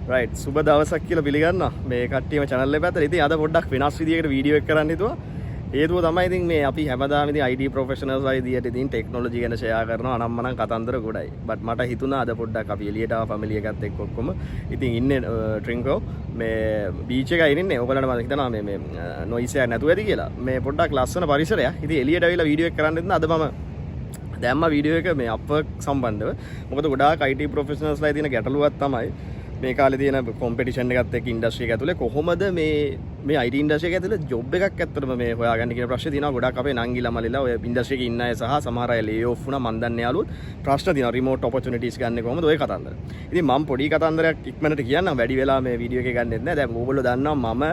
Right සුබ දවසක් කියලා පිළිගන්නවා මේ කට්ටියම channel එක පැත්තට. ඉතින් අද පොඩ්ඩක් වෙනස් විදියකට වීඩියෝ එක කරන්න හිතුවා. හේතුව තමයි ඉතින් මේ අපි හැමදාම ඉතින් IT professionals විදියට ඉතින් ටෙක්නොලොජි ගැන ෂෙයා කරනවා අනම්මනම් කතන්දර ගොඩයි. බට් මට හිතුණා අද පොඩ්ඩක් අපි එළියට ආව ෆැමිලි එකත් එක්ක ඔක්කොම ඉතින් ඉන්නේ ට්‍රින්කෝ මේ බීච් එකයි ඉන්නේ. ඔයගොල්ලන්ට මම හිතනවා මේ නොයිස් එක නැතුව ඇති කියලා. මේ පොඩ්ඩක් ලස්සන පරිසරයක්. ඉතින් එළියට ඇවිල්ලා වීඩියෝ එක කරන්න ඉන්න අද මම දැම්ම වීඩියෝ එක මේ අප්වර්ක් සම්බන්ධව. මොකද ගොඩාක් IT professionals ලා තියෙන ගැටලුවක් තමයි මේ කාලේ තියෙන කොම්පිටිෂන් එකත් එක්ක ඉන්ඩස්ට්‍රි එක ඇතුලේ කොහොමද මේ IT ඉන්ඩස්ට්‍රි එක ඇතුලේ ජොබ් එකක් ඇත්තටම මේ හොයාගන්න කියන ප්‍රශ්නේ තියෙනවා. ගොඩක් අපේ නංගිලා මල්ලිලා ඔය ඉන්ඩස්ට්‍රි එකේ ඉන්න අය සහ සමහර අය ලේ ඔෆ් වුණා මන් දන්නේ යාළුවෝ ප්‍රශ්න තියෙනවා රිමෝට් ඔපචුනිටිස් ගන්න කොහොමද ඔය කතන්දර. ඉතින් මම පොඩි කතන්දරයක් ඉක්මනට කියන්නම් වැඩි වෙලා මේ වීඩියෝ එකේ ගන්නෙත් නෑ. දැන් ඕගොල්ලෝ දන්නවා මම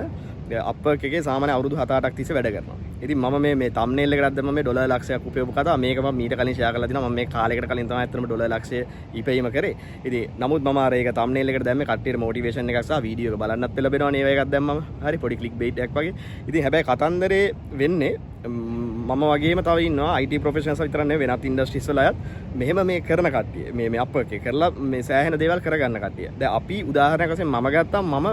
අප්වර්ක් එකේ සාමාන්‍ය අවුරුදු 7-8ක් තිස්සේ වැඩ කරනවා. ඉතින් මම මේ තම්බ්නේල් එකකට දැම්ම මේ ඩොලර් ලක්ෂයක් උපයපු කතාව මේක මම මීට කලින් ෂෙයා කරලා තිනවා. මම මේ කාලයකට කලින් තමයි අත්‍තරම ඩොලර් ලක්ෂය ඉපැයීම කරේ. ඉතින් නමුත් මම අර ඒක තම්බ්නේල් එකට දැම්මේ කට්ටියට මොටිවේෂන් එකක් සහ වීඩියෝ එක බලන්නත් පෙළඹෙනවා නේ ඒව එකක් දැම්මම. හරි පොඩි ක්ලික් බේට් එකක් වගේ. ඉතින් හැබැයි කතන්දරේ වෙන්නේ මම වගේම තව ඉන්නවා IT ප්‍රොෆෙෂනල්ස් විතර නෙවෙයි වෙනත් ඉන්ඩස්ට්‍රීස් වල අයත් මෙහෙම මේ කරන කට්ටිය. මේ අප්වර්ක් එක කරලා මේ සෑහෙන දේවල් කරගන්න කට්ටිය. දැන් අපි උදාහරණයක් වශයෙන් මම ගත්තාම මම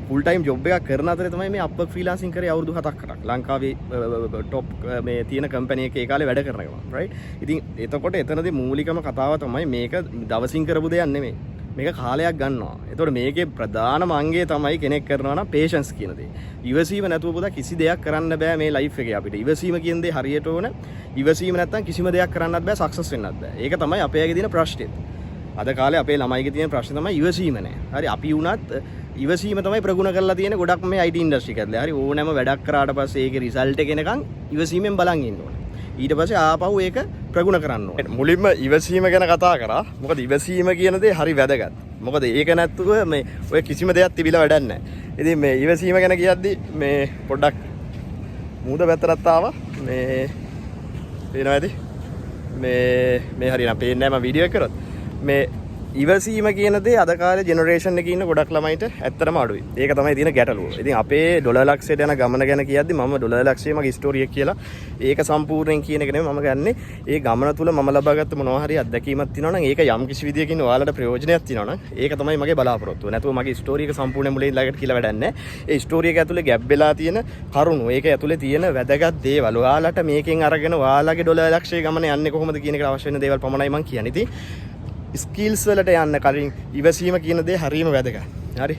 ෆුල් ටයිම් ජොබ් එකක් කරන අතරේ තමයි මේ අප්වර්ක් ෆ්‍රීලාන්සින් කරේ අවුරුදු 7ක් 8ක් ලංකාවේ টොප් මේ තියෙන කම්පැනි එකේ ඒ කාලේ වැඩ කරන ගමන් රයිට්. ඉතින් එතකොට එතනදී මූලිකම කතාව තමයි මේක දවසින් කරපු දෙයක් නෙමෙයි. මේක කාලයක් ගන්නවා. එතකොට මේකේ ප්‍රධානම අංගය තමයි කෙනෙක් කරනවා නම් patience කියන දේ. ඉවසීම නැතුව පොදා කිසි දෙයක් කරන්න බෑ මේ ලයිෆ් එකේ අපිට. ඉවසීම කියන දේ හරියට ඕන. ඉවසීම නැත්තම් කිසිම දෙයක් කරන්නත් බෑ සක්සස් වෙන්නත් බෑ. ඒක තමයි අපේ අයගේ තියෙන ප්‍රශ්නේ. අද කාලේ අපේ ළමයිගේ තියෙන ප්‍රශ්නේ තමයි ඉවසීම නෑ. හරි අපි වුණත් ඉවසීම තමයි ප්‍රගුණ කරලා තියෙන ගොඩක් මේ IT ඉන්ඩස්ට්‍රි එකත්. හරි ඕනෑම වැඩක් කරාට පස්සේ ඒකේ රිසල්ට් එක එනකන් ඉවසීමෙන් බලන් ඉන්න ඕනේ. ඊට පස්සේ ආපහු ඒක ප්‍රගුණ කරන්න ඕනේ. මුලින්ම ඉවසීම ගැන කතා කරා. මොකද ඉවසීම කියන දේ හරි වැදගත්. මොකද ඒක නැත්තුව මේ ඔය කිසිම දෙයක් තිබිලා වැඩක් නැහැ. ඉතින් මේ ඉවසීම ගැන කියද්දි මේ පොඩ්ඩක් මූද පැත්තට ආවා. මේ පේනවා ඇති. මේ හරියට පේන්නේ නැහැ මම වීඩියෝ එක කරොත්. මේ ඉවසීම කියන දේ අද කාලේ ජෙනරේෂන් එකේ ඉන්න ගොඩක් ළමයිට ඇත්තටම අඩුයි. ඒක තමයි තියෙන ගැටලුව. ඉතින් අපේ ඩොලර් ලක්ෂයට යන ගමන ගැන කියද්දි මම ඩොලර් ලක්ෂයේ මගේ ස්ටෝරි එක කියලා ඒක සම්පූර්ණයෙන් කියන එක නෙමෙයි මම ගන්නෙ. ඒ ගමන තුල මම ලබාගත්ත මොනවා හරි අත්දැකීමක් තියෙනවා නම් ඒක යම් කිසි විදියකින් ඔයාලට ප්‍රයෝජනයක් තියෙනවා නම් ඒක තමයි මගේ බලාපොරොත්තුව. නැතුව මගේ ස්ටෝරි එක සම්පූර්ණයෙන් මුලින් ළඟට කියලා වැඩක් නැහැ. ඒ ස්ටෝරි එක ඇතුලේ ගැප් වෙලා තියෙන කරුණු, ඒක ඇතුලේ තියෙන වැදගත් දේවල් ඔයාලට මේකෙන් අරගෙන ඔයාලගේ ඩොලර් ලක්ෂයේ ගමන යන්නේ කොහොමද කියන එකට අවශ්‍ය වෙන දේවල් පමණයි මම කියන්නේ. ඉතින් ස්කිල්ස් වලට යන්න කලින් ඉවසීම කියන දේ හරියම වැදගත්. හරි.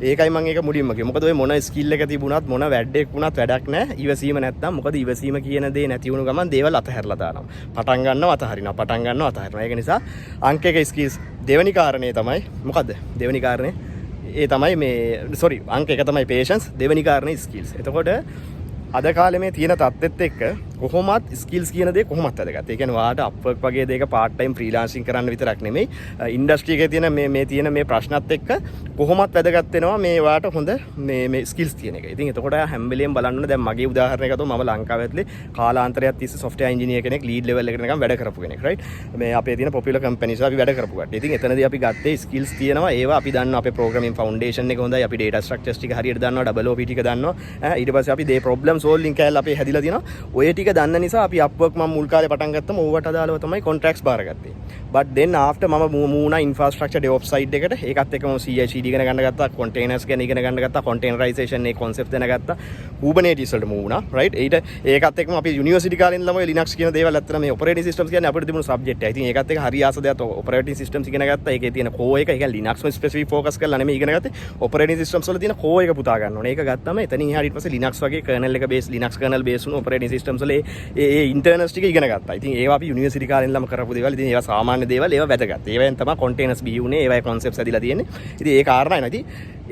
ඒකයි මම ඒක මුලින්ම කිව්වේ. මොකද ඔය මොන ස්කිල් එක තිබුණත් මොන වැඩක් වුණත් වැඩක් නැහැ. ඉවසීම නැත්තම් මොකද ඉවසීම කියන දේ නැති වුණු ගමන් දේවල් අතහැරලා දානවා. පටන් ගන්නවා අතහරිනවා. පටන් ගන්නවා අතහරිනවා. ඒක නිසා අංක එක ස්කිල්ස් දෙවෙනි කාරණේ තමයි මොකද්ද? දෙවෙනි කාරණේ ඒ තමයි මේ අංක එක තමයි patience. දෙවෙනි කාරණේ ස්කිල්ස්. එතකොට අද කාලේ මේ තියෙන තත්ත්වෙත් එක්ක කොහොමත් ස්කිල්ස් කියන දේ කොහොමත් වැදගත්. ඒ කියන්නේ ඔයාලට අප්වර්ක් වගේ දෙයක පාර්ට් ටයිම් ෆ්‍රීලාන්සින් කරන්න විතරක් නෙමෙයි ඉන්ඩස්ට්‍රි එකේ තියෙන මේ ප්‍රශ්නත් එක්ක කොහොමත් වැදගත් වෙනවා මේ ඔයාලට හොඳ මේ ස්කිල්ස් තියෙන එක. ඉතින් එතකොට හැම වෙලෙම බලන්න ඕනේ. දැන් මගේ උදාහරණයක් ගත්තොත් මම ලංකාවේ ඇතුලේ කාලාන්තරයක් තිස්සේ software engineer කෙනෙක් lead level එකට නිකන් වැඩ කරපු කෙනෙක් right. මේ අපේ තියෙන popular companies අපි වැඩ කරපු කට්ටිය. ඉතින් එතනදී අපි ගත්තේ ස්කිල්ස් තියෙනවා. ඒවා අපි දන්නවා අපේ programming foundation එක හොඳයි. අපි data structures ටික හරියට දන්නවා. double OP ටික දන්නවා. ඊට පස්සේ අපි දේ problem solving කැලේ අපි හැදිලා තියෙනවා. ඔය ටික දන්න නිසා අපි අප්වර්ක් මම මුල් කාලේ පටන් ගත්තම ඕවට අදාළව තමයි කොන්ට්‍රැක්ට්ස් බාරගත්තේ. but then after මම මූණා infrastructure DevOps side එකට ඒකත් එක්කම CI/CD ඉගෙන ගන්න ගත්තා, containers ගැන ඉගෙන ගන්න ගත්තා, containerization ඒ concept දැනගත්තා, Kubernetes වලට මූණා right. ඒකත් එක්කම අපි university කාලේ ඉඳලම ඔය Linux කියන දේවල් ඇත්තට මේ operating systems කියන්නේ අපිට තිබුණු subject එක. ඉතින් ඒකත් එක්ක හරි ආස දෙයක් operating systems ඉගෙන ගත්තා. ඒකේ තියෙන core එක කියන්නේ Linux වල specific focus කරලා නෙමෙයි ඉගෙන ගත්තේ. operating systems වල තියෙන core එක පුතා ගන්න ඕනේ. ඒක ගත්තම එතනින් එහාට ඊට පස්සේ Linux වගේ kernel එක base Linux kernel base වුණු operating systems වල ඒ internals ටික ඉගෙන ගත්තා. ඉතින් ඒවා අපි යුනිවර්සිටි කාලේ ඉඳලම කරපු දේවල්. ඉතින් ඒවා සාමාන්‍ය දේවල්, ඒවා වැදගත්. ඒවෙන් තමයි containers බී උනේ, ඒවායි concepts ඇදිලා තියෙන්නේ. ඉතින් ඒ කාරණා නේද?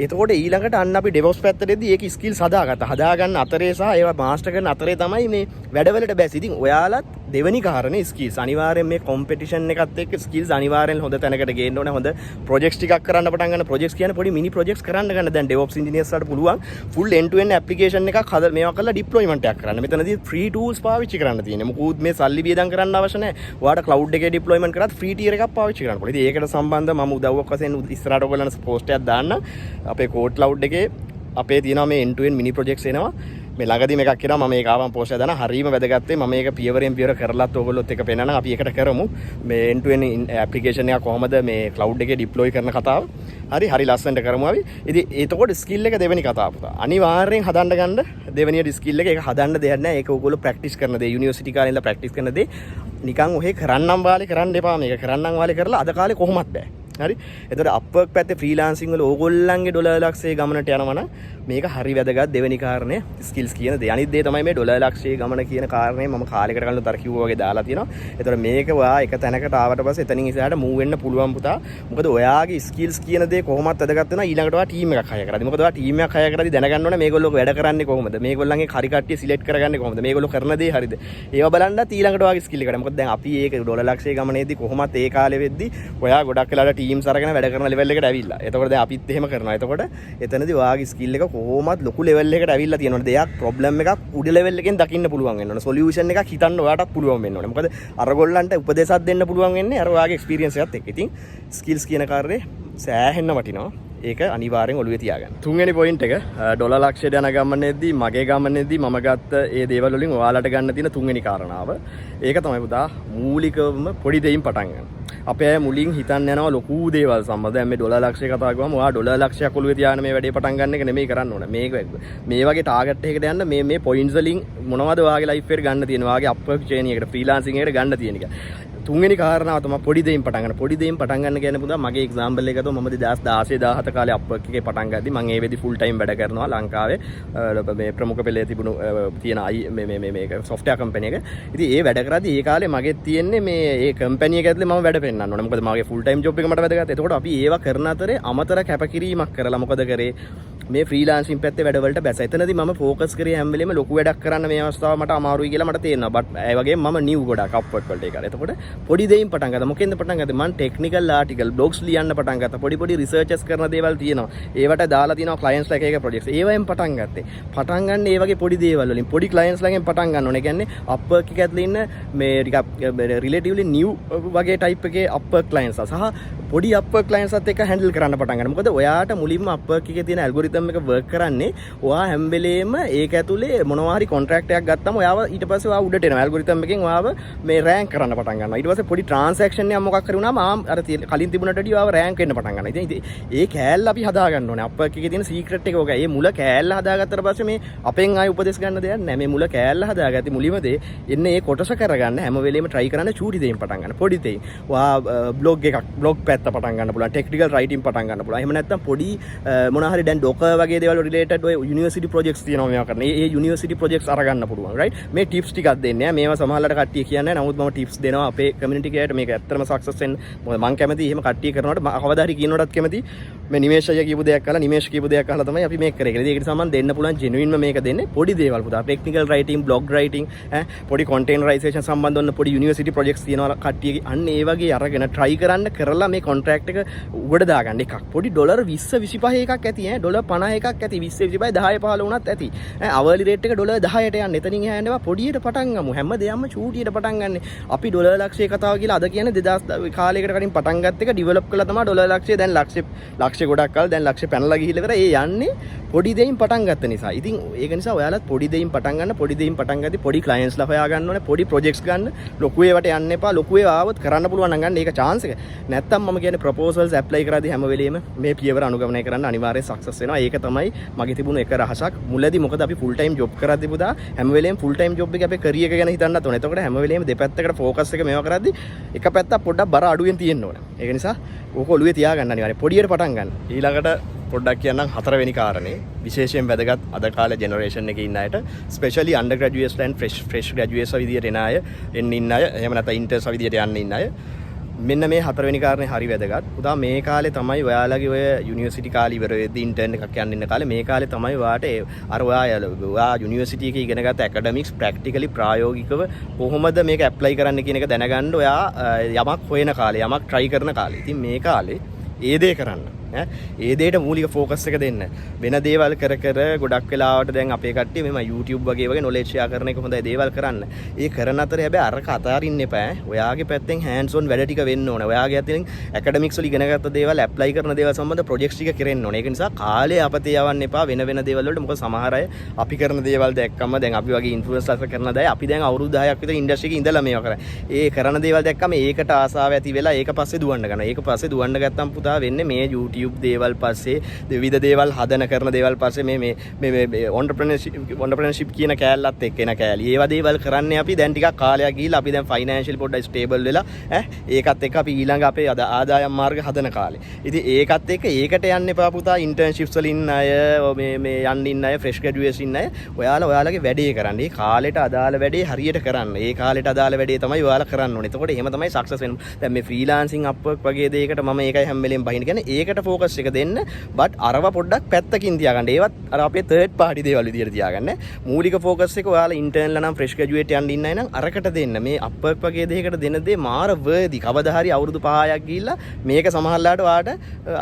එතකොට ඊළඟට අන්න අපි DevOps පැත්තටදී ඒක skills හදාගත්තා. හදාගන්න අතරේ සහ ඒවා master කරන අතරේ තමයි මේ වැඩවලට බැස්. ඉතින් ඔයාලත් දෙවෙනි කාරණේ skills. අනිවාර්යෙන් මේ competition එකත් එක්ක skills අනිවාර්යෙන් හොඳ තැනකට ගේන්න ඕනේ. හොඳ projects ටිකක් කරන්න පටන් ගන්න. projects කියන්නේ පොඩි mini projects කරන්න ගන්න. දැන් DevOps engineers වලට පුළුවන් full end to end application එකක් මේවා කරලා deployment එකක් කරන්න. මෙතනදී free tools පාවිච්චි කරන්න තියෙන්නේ. මොකුත් මේ සල්ලි බියදම් කරන්න අවශ්‍ය නැහැ. ඔයාලට cloud එකේ deployment කරත් free tier එකක් පාවිච්චි කරන්න පුළුවන්. ඉතින් ඒකට සම්බන්ධව මම උදව්වක් වශයෙන් ඉස්සරහට ඔයගොල්ලන්ට post එකක් දාන්න. අපේ code cloud එකේ අපේ තියෙනවා මේ end to end mini projects එනවා. මේ ළඟදී මේකක් කියනවා මම මේක ආවම පෝස්ට් එක දාන හරීම වැදගත් මම මේක පියවරෙන් පියවර කරලාත් ඕගොල්ලොත් එක පෙන්නන අපි එකට කරමු මේ end to end application එක කොහොමද මේ cloud එකේ deploy කරන කතාව හරි ලස්සනට කරමු අපි ඉතින් එතකොට skill එක දෙවෙනි කතාව පුතා අනිවාර්යෙන් හදන්න ගන්න දෙවෙනියට skill එක ඒක හදන්න දෙයක් නැහැ ඒක ඕගොල්ලෝ practice කරන දේ university කාලේ ඉඳලා practice කරන දේ නිකන් ඔහෙ කරන්නම් වාලේ කරන්න එපා මේක කරන්නම් වාලේ කරලා අද කාලේ කොහොමත් බෑ හරි එතකොට අප්වර්ක් පැත්තේ ෆ්‍රීලාන්සින් වල ඕගොල්ලන්ගේ ඩොලර් ලක්ෂයේ ගමනට යනවා නම් මේක හරි වැදගත් දෙවෙනි කාරණය ස්කිල්ස් කියන දේ. අනිත් දේ තමයි මේ ඩොලර් ලක්ෂයේ ගමන කියන කාරණේ මම කාලයකට කලින් තර කිව්වා වගේ දාලා තියෙනවා. එතකොට මේක ඔයා එක තැනකට ආවට පස්සේ එතනින් ඉස්සරහට මූව් වෙන්න පුළුවන් පුතා. මොකද ඔයාගේ ස්කිල්ස් කියන දේ කොහොමත් වැදගත් වෙනවා ඊළඟට ඔයා ටීම් එකක් හයර් කරද්දී. මොකද ඔයා ටීම් එකක් හයර් කරද්දී දැනගන්න ඕනේ මේගොල්ලෝ වැඩ කරන්නේ කොහොමද? මේගොල්ලන්ගේ හරි කට්ටිය සිලෙක්ට් කරගන්නේ කොහොමද? මේගොල්ලෝ කරන දේ හරිද? ඒව බලන්නත් ඊළඟට ඔයාගේ ස්කිල් එකට. මොකද දැන් අපි ඒක ඩොලර් ලක්ෂයේ ගමනේදී කොහොමත් ඒ කාලේ වෙද්දී ඔයා ගොඩක් වෙලාවට ටීම්ස් අරගෙන වැඩ කරන ලෙවල් එකට ඇවිල්ලා. එතකොට දැන් අපිත් එහෙම කරනවා. එතකොට එතනදී ඔයාගේ ස්කිල් එක කොහොමත් ලොකු ලෙවල් එකකට ඇවිල්ලා තියෙනවා. දෙයක් ප්‍රොබ්ලම් එකක් උඩ ලෙවල් එකෙන් දකින්න පුළුවන් වෙන්න ඕනේ. සොලියුෂන් එකක් හිතන්න ඔයාටත් පුළුවන් වෙන්න ඕනේ. මොකද අරගොල්ලන්ට උපදේශයක් දෙන්න පුළුවන් වෙන්නේ අර ඔයාගේ එක්ස්පීරියන්ස් එකත් එක්ක. ඉතින් ස්කිල්ස් කියන කාර්යය සෑහෙන්න වටිනවා. ඒක අනිවාර්යෙන් ඔළුවේ තියාගන්න. තුන්වෙනි පොයින්ට් එක ඩොලර් ලක්ෂයට යන ගමනේදී මගේ ගමනේදී මම ගත්ත ඒ දේවල් වලින් ඔයාලට ගන්න තියෙන තුන්වෙනි කාරණාව. ඒක තමයි පුතා මූලිකවම පොඩි දෙයින් පටන් ගන්න. අපේ අය මුලින් හිතන්න යනවා ලොකු දේවල් සම්බන්ධ. දැන් මේ ඩොලර් ලක්ෂය කතා කරාම ඔයා ඩොලර් ලක්ෂයක් ඔළුවේ තියාගෙන මේ වැඩේ පටන් ගන්න එක නෙමෙයි කරන්න ඕනේ. මේ වගේ ටාගට් එකකට යන්න මේ පොයින්ට්ස් වලින් මොනවද ඔයාගේ ලයිෆ් එකට ගන්න තියෙන ඔයාගේ අප්වර්ක් චේන් එකකට ෆ්‍රීලාන්සින් එකට ගන්න තියෙන එක. තුන්වෙනි කාරණාව තමයි පොඩි දෙයින් පටන් ගන්න. පොඩි දෙයින් පටන් ගන්න කියන්නේ පුතා මගේ එක්සැම්පල් එක ගත්තොත් මම 2016 17 කාලේ අප්වර්ක් එකේ පටන් ගද්දි මම ඒ වෙදි ෆුල් ටයිම් වැඩ කරනවා ලංකාවේ මේ ප්‍රමුඛ පෙළේ තිබුණු තියෙන මේක software company එක. ඉතින් ඒ වැඩ කරද්දි ඒ කාලේ මගේ තියෙන්නේ මේ ඒ කම්පැනි එක ඇතුලේ මම වැඩ පෙන්නන්න ඕනේ. මොකද මගේ ෆුල් ටයිම් ජොබ් එක මට වැදගත්. එතකොට අපි ඒවා කරන අතරේ අමතර කැපකිරීමක් කරලා මොකද කරේ මේ ෆ්‍රීලාන්සින් පැත්තේ වැඩවලට බැස. එතනදී මම ફોකස් කරේ හැම වෙලෙම ලොකු වැඩක් කරන්න මේ අවස්ථාව මට අමාරුයි කියලා මට තේරෙනවා. බට් ඒ වගේම මම නිව් ගොඩක් අප්වර්ක් වලට ඒකට. එතකොට පොඩි දෙයින් පටන් ගත්තා. මොකෙන්ද පටන් ගත්තේ? මම ටෙක්නිකල් ආටිකල් බ්ලොග්ස් ලියන්න පටන් ගත්තා. පොඩි රිසර්චස් කරන දේවල් තියෙනවා. ඒවට දාලා තියෙනවා ක්ලයන්ට්ස්ලා එක ප්‍රොජෙක්ට්ස්. ඒවෙන් පටන් ගත්තේ. පටන් ගන්න ඒ වගේ පොඩි දේවල් වලින් පොඩි ක්ලයන්ට්ස්ලාගෙන් පටන් ගන්න ඕනේ. කියන්නේ අප්වර්ක් එක ඇතුලේ ඉන්න මේ ටිකක් රිලේටිව්ලි නිව් වගේ ටයිප් එකේ අප්වර්ක් ක්ලයන්ට්ස්ලා සහ පොඩි අප්වර්ක් ක්ලයන්ට්ස්ත් එක්ක හැන්ඩල් කරන්න පටන් ගන්න. මොකද ඔයාට මුලින්ම අප්වර්ක් එකේ තියෙන ඇල්ගොරිතම් එක වර්ක් කරන්නේ ඔයා හැම වෙලේම ඒක ඇතුලේ මොනවා හරි කොන්ට්‍රැක්ට් එකක් ගත්තම ඔයාව ඊට පස්සේ ඔයා උඩට එනවා. ඇල්ගොරිතම් එකෙන් ඔයාව මේ රෑන්ක් කරන්න පටන් ගන්නවා. ඊට පස්සේ පොඩි ට්‍රාන්සැක්ෂන් එකක් මොකක් හරි වුණාම අර කලින් තිබුණට වඩා ඔයාව රෑන්ක් වෙන්න පටන් ගන්නවා. ඉතින් ඒ කෑල්ල අපි හදා ගන්න ඕනේ. අප්වර්ක් එකේ තියෙන සීක්‍රට් එක ඕකයි. මේ මුල කෑල්ල හදාගත්තට පස්සේ මේ අපෙන් ආයි උපදෙස් ගන්න දෙයක් නැහැ. මේ මුල කෑල්ල හදාගatti මුලින්ම දේ එන්නේ ඒ කොටස කරගන්න හැම වෙලේම try කරන්න චූටි දෙයින් පටන් ගන්න. පොඩි දෙයින්. ඔයා බ්ලොග් පැත්ත පටන් ගන්න පුළුවන්. ටෙක්නිකල් රයිටින් පටන් ගන්න පුළුවන්. එහෙම නැත්නම් පොඩි මොනවා හරි දැන් ඩොකර් වගේ දේවල් රිලේටඩ් ඔය යුනිවර්සිටි ප්‍රොජෙක්ට්ස් තියෙනවා මේවා කරන්න. ඒ යුනිවර්සිටි ප්‍රොජෙක්ට්ස් අරගන්න පුළුවන්. රයිට්? මේ ටිප්ස් ටිකක් දෙන්නේ. මේවා සමහරවල්ලාට කට්ටිය කියන්නේ නැහැ. නමුත් මම ටිප්ස් දෙනවා අපේ කමියුනිටි එකකට මේක ඇත්තටම සක්සස් වෙන්න. මොකද මම කැමති එහෙම කට්ටිය කරනකොට කවදා හරි කියනකොටත් කැමති මේ නිමේෂය කියපු දෙයක් අහලා නිමේෂ් කියපු දෙයක් අහලා තමයි අපි මේක කරේ කියලා. ඒකට සම්බන්ධ දෙන්න පුළුවන් ජෙනුයින්ම මේක දෙන්නේ පොඩි දේවල් පුතා. ටෙක්නිකල් රයිටින්, බ්ලොග් රයිටින්, පොඩි කන්ටේනරයිසේෂන් සම්බන්ධ වන පොඩි යුනිවර්සිටි ප්‍රොජෙක්ට්ස් තියෙනවා කට්ටියගේ. අන්න ඒ වගේ අරගෙන try කරන්න කරලා මේ කොන්ට්‍රැක්ට් එක උඩ දාගන්න එකක්. පොඩි ඩොලර් 20 25 එකක් ඇති ඩොලර් 50 එකක් ඇති 20 25 10 15 වුණත් ඇති අවර්ලි රේට් එක ඩොලර් 10ට යන්න එතනින් එහා යනවා පොඩියට පටන් ගමු හැම දෙයක්ම චූටියට පටන් ගන්න අපි ඩොලර් ලක්ෂය කතාව කියලා අද කියන්නේ 2000 කාලයකට කලින් පටන් ගත්ත එක ඩිවෙලොප් කළා තමයි ඩොලර් ලක්ෂය දැන් ලක්ෂය ගොඩක් කාල දැන් ලක්ෂය පැනලා ගිහිල්ලා ඉවර ඒ යන්නේ පොඩි දෙයින් පටන් ගත්ත නිසා ඉතින් ඒක නිසා ඔයාලත් පොඩි දෙයින් පටන් ගන්න පොඩි දෙයින් පටන් ගද්දි පොඩි ක්ලයන්ට්ස්ලා හොයා ගන්න ඕනේ පොඩි ප්‍රොජෙක්ට්ස් ගන්න ලොකු ඒවට යන්න එපා ලොකු ඒවා ආවොත් කරන්න පුළුවන් නම් ගන්න ඒක chance එක නැත්තම් මම කියන්නේ ප්‍රොපෝසල්ස් ඇප්ලයි කරද්දි හැම වෙලෙම මේ පියවර අනුගමනය කරන්න අනිවාර්යෙන් සක්සස් වෙනවා. ඒක තමයි මගේ තිබුණු එක රහසක්. මුලදී මොකද අපි ෆුල් ටයිම් ජොබ් කරද්දී පුතා හැම වෙලෙම ෆුල් ටයිම් ජොබ් එකේ අපේ කැරියර් එක ගැන හිතන්නත් ඕනේ. එතකොට හැම වෙලෙම දෙපැත්තකට ફોකස් එක මේවා කරද්දී එක පැත්තක් පොඩ්ඩක් බර අඩුවෙන් තියෙන්න ඕනේ. ඒක නිසා ඕක ඔළුවේ තියාගන්න අනිවාර්යෙන්. පොඩියට පටන් ගන්න. ඊළඟට පොඩ්ඩක් කියන්නම් හතරවෙනි කාරණේ විශේෂයෙන් වැදගත් අද කාලේ ජෙනරේෂන් එකේ ඉන්න අයට ස්පෙෂලි අන්ඩර් ග්‍රැජුවේට්ස් and ෆ්‍රෙෂ් ග්‍රැජුවේට්ස් විදියට එන අය ඉන්න අය එහෙම නැත්නම් ඉන්ටර්ස් විදියට යන්න ඉන්න අය මෙන්න මේ හතරවෙනි කාරණේ හරි වැදගත්. උදා මේ කාලේ තමයි ඔයාලගේ ඔය යුනිවර්සිටි කාලේ ඉවර වෙද්දී ඉන්ටර්න් එකක් යන්න ඉන්න කාලේ මේ කාලේ තමයි ඔයාට අර ඔයා යුනිවර්සිටි එකේ ඉගෙනගත්ත ඇකඩමික්ස් ප්‍රැක්ටිකලි ප්‍රායෝගිකව කොහොමද මේක ඇප්ලයි කරන්න කියන එක දැනගන්න ඔයා යමක් හොයන කාලේ යමක් try කරන කාලේ. ඉතින් මේ කාලේ ඒ දේ කරන්න. ඒ දෙයට මූලික ෆෝකස් එක දෙන්න. වෙන දේවල් කර කර ගොඩක් වෙලාවට දැන් අපේ කට්ටිය මෙම YouTube වගේ knowledge share කරන එක හොඳයි දේවල් කරන්න. ඒ කරන අතරේ හැබැයි අරක අතාරින්න එපා. ඔයාගේ පැත්තෙන් hands on වැඩ ටික වෙන්න ඕනේ. ඔයාගේ අතින් academics වල ඉගෙන ගත්ත දේවල් apply කරන දේවල් සම්බන්ධ projects ටික කරෙන්න ඕනේ. ඒක නිසා කාලේ අපතේ යවන්න එපා වෙන වෙන දේවල් වලට. මොකද සමහර අය අපි කරන දේවල් දැක්කම දැන් අපි වගේ influencers කරන දේ අපි දැන් අවුරුදු 10ක් විතර industry එකේ ඉඳලා මේවා කරා. ඒ කරන දේවල් දැක්කම ඒකට ආසාව ඇති වෙලා ඒක පස්සේ දුවන්න ගන්නවා. ඒක පස්සේ දුවන්න ගත්තම් පුතා වෙන්නේ මේ YouTube දේවල් පස්සේ විවිධ දේවල් හදන කරන දේවල් පස්සේ මේ entrepreneurship කියන කෑල්ලත් එක්ක එන කෑලි. ඒවා දේවල් කරන්නේ අපි දැන් ටිකක් කාලයක් ගිහිල්ලා අපි දැන් financial පොඩ්ඩක් stable වෙලා ඒකත් එක්ක අපි ඊළඟ අපේ ආදායම් මාර්ග හදන කාලේ. ඉතින් ඒකත් එක්ක ඒකට යන්න එපා පුතා. internships වල ඉන්න අය මේ යන්න ඉන්න අය fresh graduates ඉන්න අය ඔයාලගේ වැඩේ කරන්න. ඒ කාලෙට අදාළ වැඩේ හරියට කරන්න. ඒ කාලෙට අදාළ වැඩේ තමයි ඔයාලා කරන්න ඕනේ. එතකොට එහෙම තමයි success වෙන්නේ. දැන් මේ freelancing Upwork වගේ දෙයකට මම ඒකයි හැම වෙලෙම බහින්න කියන්නේ. ඒකට focus එක දෙන්න. but අරව පොඩ්ඩක් පැත්තකින් තියාගන්න. ඒවත් අර අපේ third party දේවල් විදියට තියාගන්න. මූලික focus එක ඔයාලා intern ලා නම් fresh graduate යන්න ඉන්න අය නම් අරකට දෙන්න. මේ Upwork වගේ දෙයකට දෙන දේ මාර worthy. කවදා හරි අවුරුදු 5ක් ගිහිල්ලා මේක සමහරලාට ඔයාට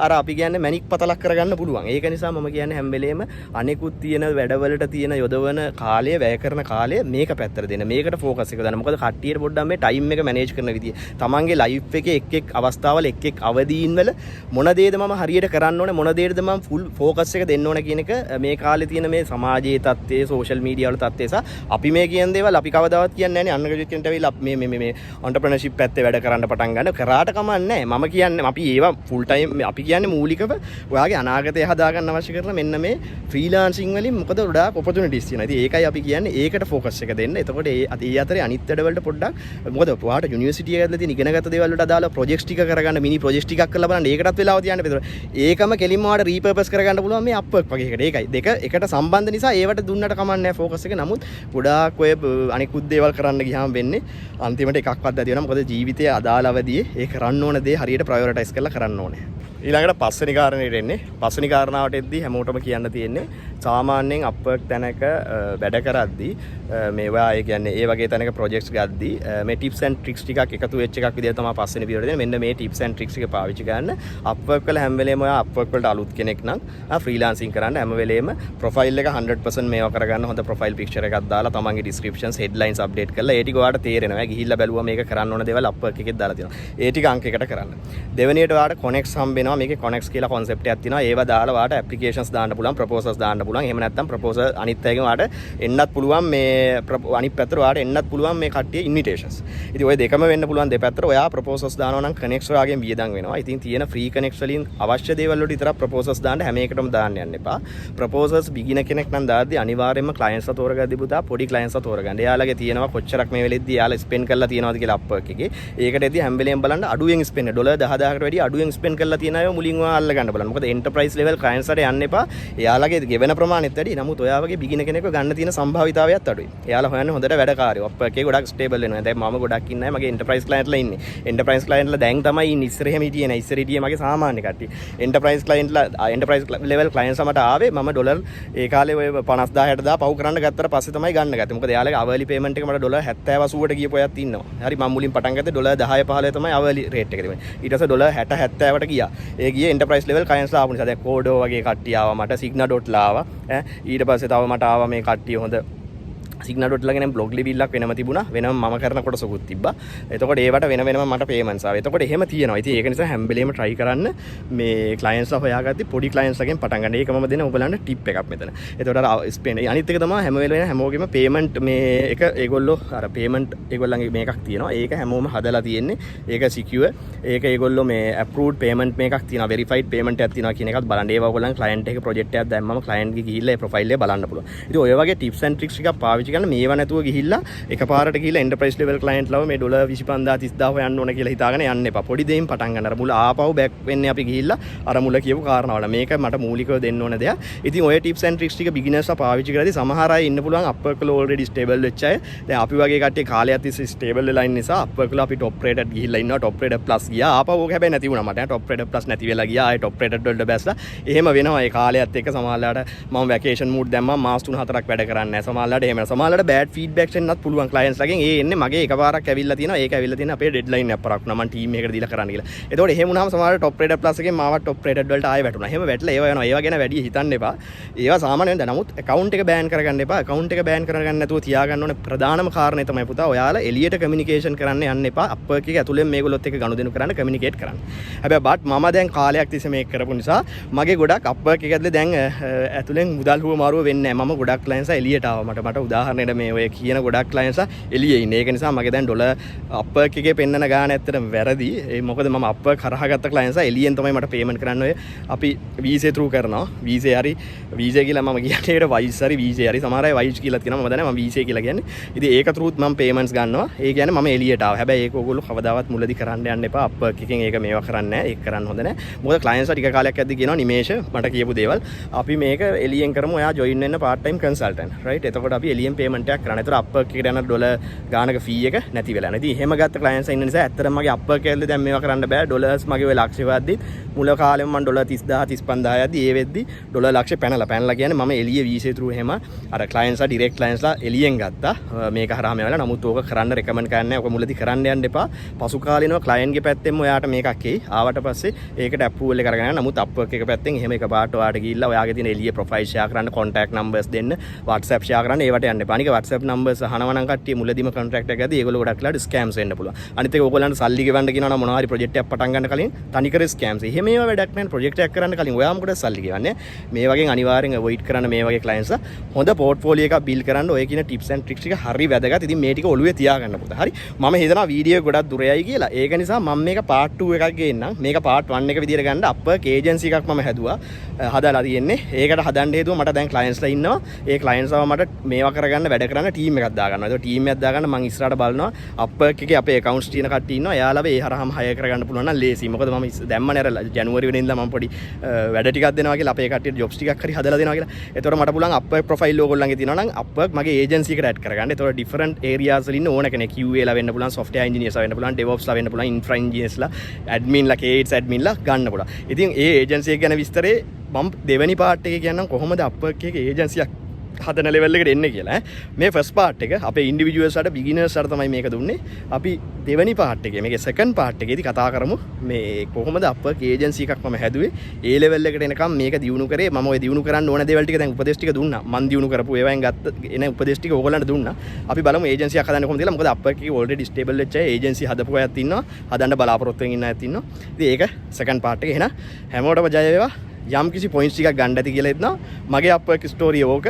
අර අපි කියන්නේ මැනික් පතලක් කරගන්න පුළුවන්. ඒක නිසා මම කියන්නේ හැම වෙලේම අනෙකුත් තියෙන වැඩවලට තියෙන යොදවන කාලය වැය කරන කාලය මේක පැත්තට දෙන්න. මේකට focus එක දාන්න. මොකද කට්ටියට පොඩ්ඩක් මේ time එක manage කරන විදිය. තමන්ගේ life එකේ එක් අවස්ථාවල එක් අවදීන් වල මොන දේද මම හරියට කරන්න ඕනේ මොන දේද මම full focus එක දෙන්න ඕනේ කියන එක මේ කාලේ තියෙන මේ සමාජයේ තත්ත්වයේ social media වල තත්ත්වය සහ අපි මේ කියන දේවල් අපි කවදාවත් කියන්නේ නැහැ නේ. අන්න කෙනෙක්ට ඇවිල්ලා මේ entrepreneurship පැත්තේ වැඩ කරන්න පටන් ගන්න කරාට කමන්නේ නැහැ. මම කියන්නේ අපි ඒවා full time අපි කියන්නේ මූලිකව ඔයාගේ අනාගතය හදාගන්න අවශ්‍ය කරන මෙන්න මේ freelancing වලින් මොකද ගොඩාක් opportunities තියෙනවා. ඉතින් ඒකයි අපි කියන්නේ ඒකට focus එක දෙන්න. එතකොට ඒ අතරේ අනිත් වැඩ වලට පොඩ්ඩක් මොකද ඔයාට university එකේ තියෙන ඉගෙනගත්ත දේවල් වලට අදාළ projects ටික කරගන්න mini projects ටිකක් කරලා බලන්න ඒකටත් වෙලාව තියන්න බෑ. ඒකම කෙලින්ම ඔයාට repurpose කරගන්න පුළුවන් මේ Upwork වගේ එකට. ඒකයි දෙක එකට සම්බන්ධ නිසා ඒවට දුන්නට කමන්නේ නැහැ focus එක. නමුත් ගොඩාක් ඔය අනිකුත් දේවල් කරන්න ගියාම වෙන්නේ අන්තිමට එකක්වත් නැති වෙනවා. මොකද ජීවිතයේ අදාළ අවදියේ ඒ කරන්න ඕන දේ හරියට prioritize කරලා කරන්න ඕනේ. ඊළඟට පස්වෙනි කාරණේට එන්නේ. පස්වෙනි කාරණාවට එද්දී හැමෝටම කියන්න තියෙන්නේ සාමාන්‍යයෙන් Upwork තැනක වැඩ කරද්දී මේවා ඒ කියන්නේ ඒ වගේ තැනක projects ගද්දී මේ tips and tricks ටිකක් එකතු වෙච්ච එකක් විදිහට තමයි පස්වෙනි පියවර දෙන්නේ. මෙන්න මේ tips and tricks ටික පාවිච්චි කරන්න. Upwork වල හැම වෙලේම ඔයා Upwork වලට අලුත් කෙනෙක් නම් freelancing කරන්න හැම වෙලේම profile එක 100% මේවා කරගන්න. හොඳ profile picture එකක් දාලා තමන්ගේ descriptions headlines update කරලා ඒ ටික ඔයාට තේරෙනවා. ගිහිල්ලා බැලුවා මේක කරන්න ඕන දේවල් Upwork එකෙත් දාලා තියෙනවා. ඒ ටික අංක එකට කරන්න. දෙවෙනියට ඔයාට connects හම්බෙනවා. මේකේ connects කියලා concept එකක් තියෙනවා. ඒවා දාලා ඔයාට applications දාන්න පුළුවන්, proposals දාන්න පුළුවන්. එහෙම නැත්නම් proposal අනිත් අයගෙන් ඔයාට එන්නත් පුළුවන් මේ අනිත් පැත්තට ඔයාට එන්නත් පුළුවන් මේ කට්ටිය invitations. ඉතින් ඔය දෙකම වෙන්න පුළුවන් දෙපැත්තට. ඔයා proposals දානවා නම් connects ඔයාගෙන් වියදම් වෙනවා. ඉතින් තියෙන free connects වලින් අවශ්‍ය දේවල් වලට විතරක් proposals දාන්න හැම එකටම දාන්න යන්න එපා. proposals beginner කෙනෙක් නම් දාද්දි අනිවාර්යයෙන්ම clients ලා තෝරගද්දි පුතා පොඩි clients ලා තෝරගන්න. එයාලගේ තියෙනවා කොච්චරක් මේ වෙලෙද්දි එයාලා spend කරලා තියෙනවද කියලා Upwork එකේ. ඒකට එද්දි හැම වෙලේම බලන්න අඩුවෙන් spend $10000කට වැඩි අඩුවෙන් spend කරලා තියෙන අය මුලින්ම අල්ල ගන්න බලන්න. මොකද enterprise level clients වලට යන්න එපා. එයාලගේ ගෙවෙන ප්‍රමාණෙත් වැඩි. නමුත් ඔයා වගේ beginner කෙනෙක්ව ගන්න තියෙන සම්භාවිතාවයත් අඩුයි. එයාලා හොයන්නේ හොඳට වැඩකාරයෝ. Upwork එකේ ගොඩක් stable වෙනවා. දැන් මම ගොඩක් ඉන්නේ මගේ enterprise client ලා ඉන්නේ. enterprise client ලා දැන් තමයි ඉන්නේ. ඉස්සර එහෙම හිටියේ නෑ. ඉස්සර හිටියේ මගේ සාමාන්‍ය කට්ටිය. enterprise client ලා enterprise level clients සමට ආවේ මම ඩොලර් ඒ කාලේ ඔය 50000 60000 පව් කරන්න ගත්තට පස්සේ තමයි ගන්න ගත්තේ. මොකද එයාලගේ hourly payment එක මට ඩොලර් 70 80ට ගියපු අයත් ඉන්නවා. හරි මම මුලින් පටන් ගත්තේ ඩොලර් 10 15 තමයි hourly rate එක තිබුණේ. ඊට පස්සේ ඩොලර් 60 70ට ගියා. ඒ ගියේ enterprise level clients ලා ආපු නිසා. දැන් කෝඩෝ වගේ කට්ටිය ආවා මට signa.ලා ආවා. ඊට පස්සේ තව මට ආවා මේ කට්ටිය හොඳ signa.ලාගෙන blog ලිවිල්ලක් වෙනම තිබුණා. වෙනම මම කරන කොටසකුත් තිබ්බා. එතකොට ඒවට වෙන වෙනම මට payments ආවා. එතකොට එහෙම තියෙනවා. ඉතින් ඒක නිසා හැම වෙලේම try කරන්න මේ clients ලා හොයාගත්තී පොඩි clients ලගෙන් පටන් ගන්න. ඒක මම දෙන ඔයගලන්ට tip එකක් මෙතන. එතකොට අර spend අනිත් එක තමයි හැම වෙලේම හැමෝගෙම payment මේ එක ඒගොල්ලෝ අර payment ඒගොල්ලන්ගේ මේකක් තියෙනවා. ඒක හැමෝම හදලා තියෙන්නේ. ඒක secure. ඒක ඒගොල්ලෝ මේ approved payment මේකක් තියෙනවා. verified payment එකක් තියෙනවා කියන එකත් බලන්න. ඒවා ඔයගොල්ලන් client එකේ project එකක් දැම්මම client ගේ ගිහිල්ලා ඒ profile එක බලන්න පුළුවන්. ඉතින් ඔය වගේ tips and tricks ටිකක් පාවිච්චි කරන්න මේවා නැතුව ගිහිල්ලා එකපාරට ගිහිල්ලා enterprise level client ලව මේ ඩොලර් 25000 30000 හොයන්න ඕන කියලා හිතාගෙන යන්න එපා. පොඩි දෙයින් පටන් ගන්න. අර මුල ආපහු back වෙන්නේ අපි ගිහිල්ලා අර මුල කියපු කාරණාවල. මේක මට මූලිකව දෙන්න ඕන දෙයක්. ඉතින් ඔය tips and tricks ටික beginners ලා පාවිච්චි කරද්දී සමහර අය ඉන්න පුළුවන් Upwork වල already stable වෙච්ච අය. දැන් අපි වගේ කට්ටිය කාලයක් තිස්සේ stable වෙලා ඉන්න නිසා Upwork වල අපි top rated ගිහිල්ලා ඉන්නවා. top rated plus ගියා. ආපහු ඕක හැබැයි නැති වුණා මට. top rated plus නැති වෙලා ගියා. ආයේ top rated වලට බැස්ලා. එහෙම වෙනවා. ඒ කාලයත් එක්ක සමහරලාට මම vacation mood දැම්මම මාස 3-4ක් වැඩ කරන්නේ නැහැ. සමහරලාට එහෙම. සමහරවිට බෑඩ් ෆීඩ්බැක්ස් එන්නත් පුළුවන් ක්ලයන්ට්ස් ලගෙන්. ඒ එන්නේ මගේ එකපාරක් ඇවිල්ලා තියෙනවා. ඒක ඇවිල්ලා තියෙන අපේ ඩෙඩ්ලයින් එකක් පරක්ුණා. මම ටීම් එකකට දීලා කරන්න කියලා. එතකොට එහෙම වුණාම සමහරවිට টপ රේටඩ් ප්ලස් එකෙන් මාව টপ රේටඩ් වලට ආයෙ වැටුණා. එහෙම වැටලා ඒවා යනවා. ඒවා ගැන වැඩි හිතන්න එපා. ඒවා සාමාන්‍යයෙන් දැන් නමුත් account එක බෑන් කරගන්න එපා. account එක බෑන් කරගන්න නැතුව තියාගන්න ඕනේ ප්‍රධානම කාරණේ තමයි පුතා ඔයාලා එළියට කමියුනිකේෂන් කරන්න යන්න එපා. අප්වර්ක් එක ඇතුලෙන් මේගොල්ලොත් එක්ක ගනුදෙනු කරන්න කමියුනිකේට් කරන්න. හැබැයි බට් මම දැන් කාලයක් තිස්සේ මේක කරපු නිසා මගේ ගොඩක් අප්වර්ක් එක ඇතුලේ දැන් ඇතුලෙන් මුදල් හුවමාරුව වෙන්නේ නැහැ. මම ගොඩක් ක්ලයන්ට්ස් එළියට ආවා. මට උදාහරණයක් මේ ඔය කියන ගොඩක් ක්ලයන්ට්ස් එළියේ ඉන්නේ. ඒක නිසා මගේ දැන් ඩොලර් අප්වර්ක් එකේ පෙන්නන ගාන ඇත්තටම වැරදි. ඒ මොකද මම අප්වර්ක් කරහා ගත්ත ක්ලයන්ට්ස් එළියෙන් තමයි මට පේමන්ට් කරන්න ඔය අපි වීසා through කරනවා. වීසා හරි වීසා කියලා මම කියන්නේ ඒකට වයිස් හරි වීසා හරි සමහර අය වයිස් කියලා කියනවා. මම දන්නේ මම වීසා කියලා කියන්නේ. ඉතින් ඒක through මම පේමන්ට්ස් ගන්නවා. ඒ කියන්නේ මම එළියට ආවා. හැබැයි ඒක ඕගොල්ලෝ කවදාවත් මුලදී කරන්න යන්න එපා. අප්වර්ක් එකෙන් ඒක මේවා කරන්නේ නැහැ. ඒක කරන්න හොඳ නැහැ. මොකද ක්ලයන්ට්ස් ටික කාලයක් ඇද්දි කියනවා නිමේෂ මට කියපු දේවල් අපි මේක එළියෙන් කරමු. ඔයා ජොයින් වෙන්න part time consultant. right? එතකොට අපි එළියෙන් payment එකක් කරනවා. ඒතර අප්වර්ක් එකට යන ඩොලර් ගානක fee එක නැති වෙලා යනවා. ඉතින් එහෙම ගත්ත ක්ලයන්ට්ස් ඉන්න නිසා ඇත්තටම මගේ අප්වර්ක් එකේ දැන් මේවා කරන්න බෑ. ඩොලර්ස් මගේ ඔය ලක්ෂ වද්දි මුල කාලෙම මම ඩොලර් 30000 35000 යද්දි ඒ වෙද්දි ඩොලර් ලක්ෂ පැනලා කියන්නේ මම එළිය වීසා through එහෙම අර ක්ලයන්ට්ස්ලා ඩිරෙක්ට් ක්ලයන්ට්ස්ලා එළියෙන් ගත්තා. මේක හරහාම යවලා. නමුත් ඕක කරන්න රෙකමන්ඩ් කරන්නේ නැහැ. ඔක මුලදී කරන්න යන්න එපා. පසු කාලිනව ක්ලයන්ට් ගේ පැත්තෙන්ම ඔයාට මේකක් එයි. ආවට පස්සේ ඒකට අප්‍රූවල් එක කරගෙන යනවා. නමුත් අප්වර්ක් එක පැත්තෙන් එහෙම එකපාරට ඔයාට ගිහිල්ලා ඔයාගේ තියෙන එළිය ප්‍රොෆයිල් ෂෙයා කරන්න, contact numbers දෙන්න, WhatsApp ෂෙයා කරන්න ඒවට යන්න එපා. අනික WhatsApp numbers අහනවා නම් කට්ටිය මුලදීම contract එක ගද්දී ඒගොල්ලෝ ගොඩක් වෙලාවට scams වෙන්න පුළුවන්. අනිත් එක ඕගොල්ලන්ට සල්ලි ගෙවන්න කියනවා නම් මොනවා හරි project එකක් පටන් ගන්න කලින් තනිකර scams. එහෙම ඒවා වැඩක් නැහැ. project එකක් කරන්න කලින් ඔයාම කොට සල්ලි ගෙවන්නේ. මේ වගේ අනිවාර්යෙන් avoid කරන්න මේ වගේ clients හොඳ portfolio එකක් build කරන්න ඔය කියන tips and tricks ටික හරි වැදගත්. ඉතින් මේ ටික ඔළුවේ තියාගන්න පුතා. හරි. මම හිතනවා වීඩියෝ ගොඩක් දුර යයි කියලා. ඒක නිසා මම මේක part 2 එකක් ගේන්නම්. මේක part 1 එක විදියට ගන්න අප්වර්ක් agency එකක් මම හැදුවා. හදාලා තියෙන්නේ. ඒකට හදන්න හේතුව මට දැන් clientsලා ඉන්නවා. ඒ clientsව මට මේවා කරගන්න වැඩ කරන්න team එකක් දාගන්නවා. ඒක team එකක් දාගන්න මම ඉස්සරහට බලනවා අප්වර්ක් එකේ අපේ accounts තියෙන කට්ටිය ඉන්නවා. එයාලව ඒ හරහාම hire කරගන්න පුළුවන් නම් ලේසි. මොකද මම දැම්මනේ අර ජනුවරි වෙනින් ඉඳලා මම පොඩි වැඩ ටිකක් දෙනවා කියලා අපේ කට්ටියට jobs ටිකක් හරි හදලා දෙනවා කියලා. ඒතකොට මට පුළුවන් අප්වර්ක් profile ඕගොල්ලන්ගේ තියෙනවා නම් අප්වර්ක් මගේ agency එකට add කරගන්න. ඒතකොට different areas වල ඉන්න ඕන කෙනෙක් QA ලා වෙන්න පුළුවන්, software engineers ලා වෙන්න පුළුවන්, DevOps ලා වෙන්න පුළුවන්, infra engineers ලා, admin ලා, KAIDS admin ලා ගන්න පුළුවන්. ඉතින් ඒ agency එක ගැන විස්තරේ මම දෙවෙනි part එකේ කියන්නම් කොහොමද අප්වර්ක් එකේ agency එකක් හදන level එකට එන්නේ කියලා. මේ first part එක අපේ individuals වලට beginners වලට තමයි මේක දුන්නේ. අපි දෙවෙනි part එකේ මේකේ second part එකේදී කතා කරමු මේ කොහොමද අප්වර්ක් agency එකක් මම හැදුවේ. ඒ level එකට එනකම් මේක දියුණු කරේ. මම ඔය දියුණු කරන්න ඕන දේවල් ටික දැන් උපදේශ ටික දුන්නා. මම දියුණු කරපු ඒවායින් ගත්ත එන උපදේශ ටික ඕගොල්ලන්ට දුන්නා. අපි බලමු agency එකක් හදන්න කොහොමද කියලා. මොකද අප්වර්ක් එකේ already stable වෙච්ච අය agency හදපු අයත් ඉන්නවා. හදන්න බලාපොරොත්තු වෙන ඉන්න අයත් ඉන්නවා. ඉතින් ඒක second part එක. එහෙනම් හැමෝටම ජය වේවා. යම් කිසි points ටිකක් ගන්න ඇති කියලා හිතනවා. මගේ අප්වර්ක් story ඕක.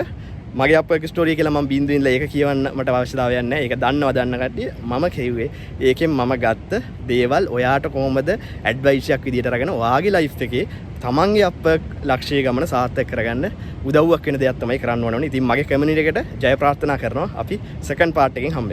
මගේ අප්වර්ක් ස්ටෝරිය කියලා මම බින්දුවෙන් ඉඳලා ඒක කියවන්න මට අවශ්‍යතාවයක් නැහැ. ඒක දන්න කට්ටිය මම කිව්වේ ඒකෙන් මම ගත්ත දේවල් ඔයාට කොහොමද ඇඩ්වයිස් එකක් විදියට අරගෙන ඔයාගේ ලයිෆ් එකේ තමන්ගේ අප්වර්ක් ලක්ෂ්‍ය ගමන සාර්ථක කරගන්න උදව්වක් වෙන දෙයක් තමයි කරන්න ඕනේ. ඉතින් මගේ කමියුනිටි එකට ජය ප්‍රාර්ථනා කරනවා. අපි සෙකන්ඩ් පාර්ට් එකෙන් හම්බෙමු.